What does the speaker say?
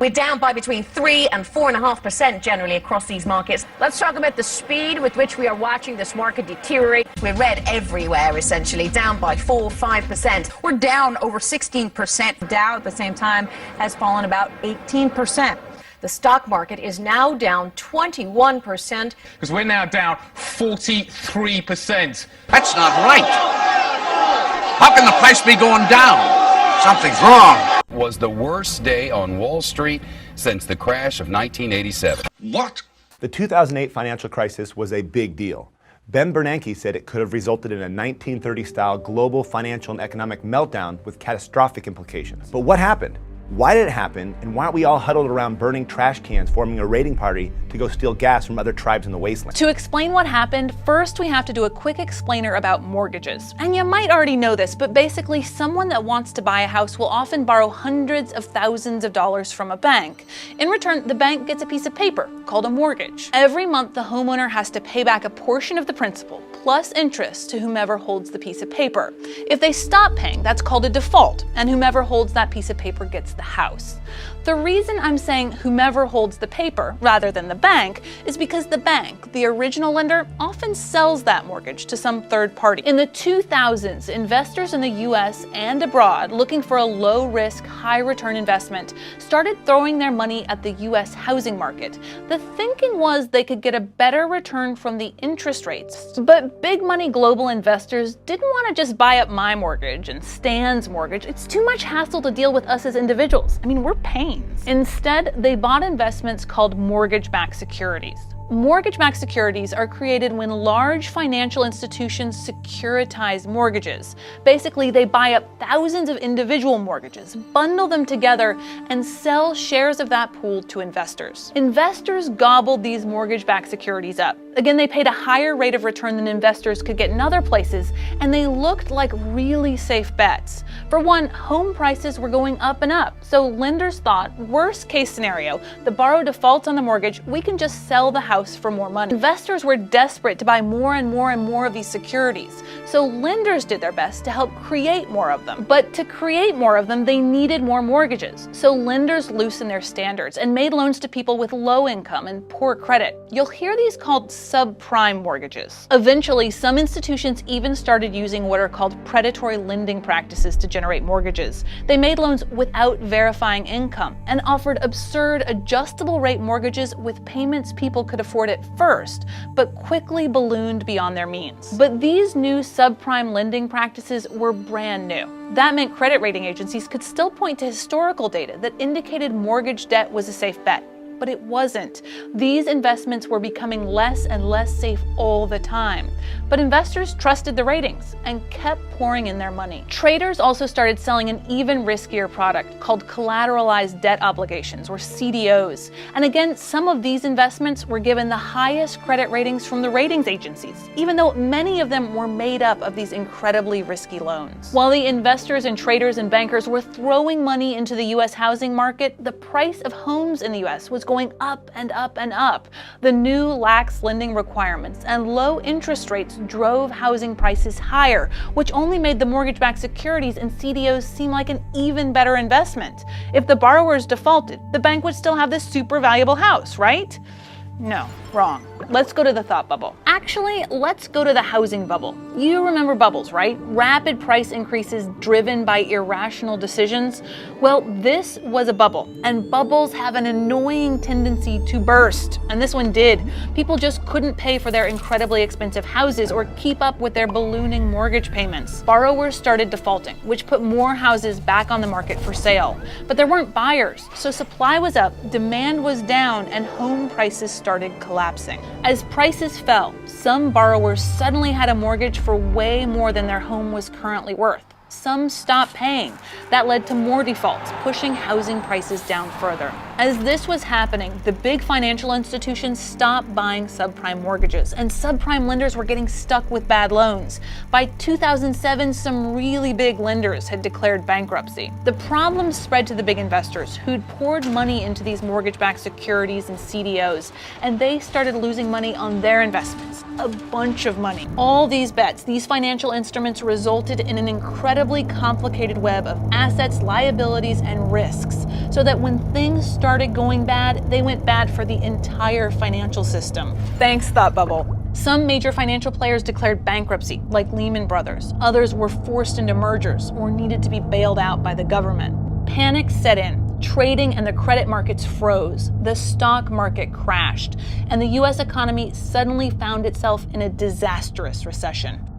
We're down by between 3 and 4.5% generally across these markets. Let's talk about the speed with which we are watching this market deteriorate. We're red everywhere, essentially, down by 4-5%. We're down over 16%. Dow at the same time has fallen about 18%. The stock market is now down 21%. Because we're now down 43%. That's not right. How can the price be going down? Something's wrong. Was the worst day on Wall Street since the crash of 1987. What? The 2008 financial crisis was a big deal. Ben Bernanke said it could have resulted in a 1930-style global financial and economic meltdown with catastrophic implications. But what happened? Why did it happen, and why aren't we all huddled around burning trash cans, forming a raiding party to go steal gas from other tribes in the wasteland? To explain what happened, first we have to do a quick explainer about mortgages. And you might already know this, but basically someone that wants to buy a house will often borrow hundreds of thousands of dollars from a bank. In return, the bank gets a piece of paper called a mortgage. Every month, the homeowner has to pay back a portion of the principal plus interest to whomever holds the piece of paper. If they stop paying, that's called a default, and whomever holds that piece of paper gets the house. The reason I'm saying whomever holds the paper rather than the bank is because the bank, the original lender, often sells that mortgage to some third party. In the 2000s, investors in the US and abroad looking for a low-risk, high-return investment started throwing their money at the US housing market. The thinking was they could get a better return from the interest rates. But big money global investors didn't want to just buy up my mortgage and Stan's mortgage. It's too much hassle to deal with us as individuals. I mean, we're paying. Instead, they bought investments called mortgage-backed securities. Mortgage-backed securities are created when large financial institutions securitize mortgages. Basically, they buy up thousands of individual mortgages, bundle them together, and sell shares of that pool to investors. Investors gobbled these mortgage-backed securities up. Again, they paid a higher rate of return than investors could get in other places, and they looked like really safe bets. For one, home prices were going up and up, so lenders thought, worst case scenario, the borrower defaults on the mortgage, we can just sell the house for more money. Investors were desperate to buy more and more and more of these securities, so lenders did their best to help create more of them. But to create more of them, they needed more mortgages, so lenders loosened their standards and made loans to people with low income and poor credit. You'll hear these called subprime mortgages. Eventually, some institutions even started using what are called predatory lending practices to generate mortgages. They made loans without verifying income and offered absurd adjustable rate mortgages with payments people could afford at first, but quickly ballooned beyond their means. But these new subprime lending practices were brand new. That meant credit rating agencies could still point to historical data that indicated mortgage debt was a safe bet. But it wasn't. These investments were becoming less and less safe all the time. But investors trusted the ratings and kept pouring in their money. Traders also started selling an even riskier product called collateralized debt obligations, or CDOs. And again, some of these investments were given the highest credit ratings from the ratings agencies, even though many of them were made up of these incredibly risky loans. While the investors and traders and bankers were throwing money into the US housing market, the price of homes in the US was going up and up and up. The new lax lending requirements and low interest rates drove housing prices higher, which only made the mortgage-backed securities and CDOs seem like an even better investment. If the borrowers defaulted, the bank would still have this super valuable house, right? No, wrong. Let's go to the thought bubble. Actually, let's go to the housing bubble. You remember bubbles, right? Rapid price increases driven by irrational decisions. Well, this was a bubble, and bubbles have an annoying tendency to burst. And this one did. People just couldn't pay for their incredibly expensive houses or keep up with their ballooning mortgage payments. Borrowers started defaulting, which put more houses back on the market for sale. But there weren't buyers, so supply was up, demand was down, and home prices started collapsing. As prices fell, some borrowers suddenly had a mortgage for way more than their home was currently worth. Some stopped paying. That led to more defaults, pushing housing prices down further. As this was happening, the big financial institutions stopped buying subprime mortgages, and subprime lenders were getting stuck with bad loans. By 2007, some really big lenders had declared bankruptcy. The problem spread to the big investors who'd poured money into these mortgage-backed securities and CDOs, and they started losing money on their investments. A bunch of money. All these bets, these financial instruments resulted in an incredibly complicated web of assets, liabilities, and risks. so that when things started going bad, they went bad for the entire financial system. Thanks, Thought Bubble. Some major financial players declared bankruptcy, like Lehman Brothers. Others were forced into mergers or needed to be bailed out by the government. Panic set in. Trading and the credit markets froze, the stock market crashed, and the U.S. economy suddenly found itself in a disastrous recession.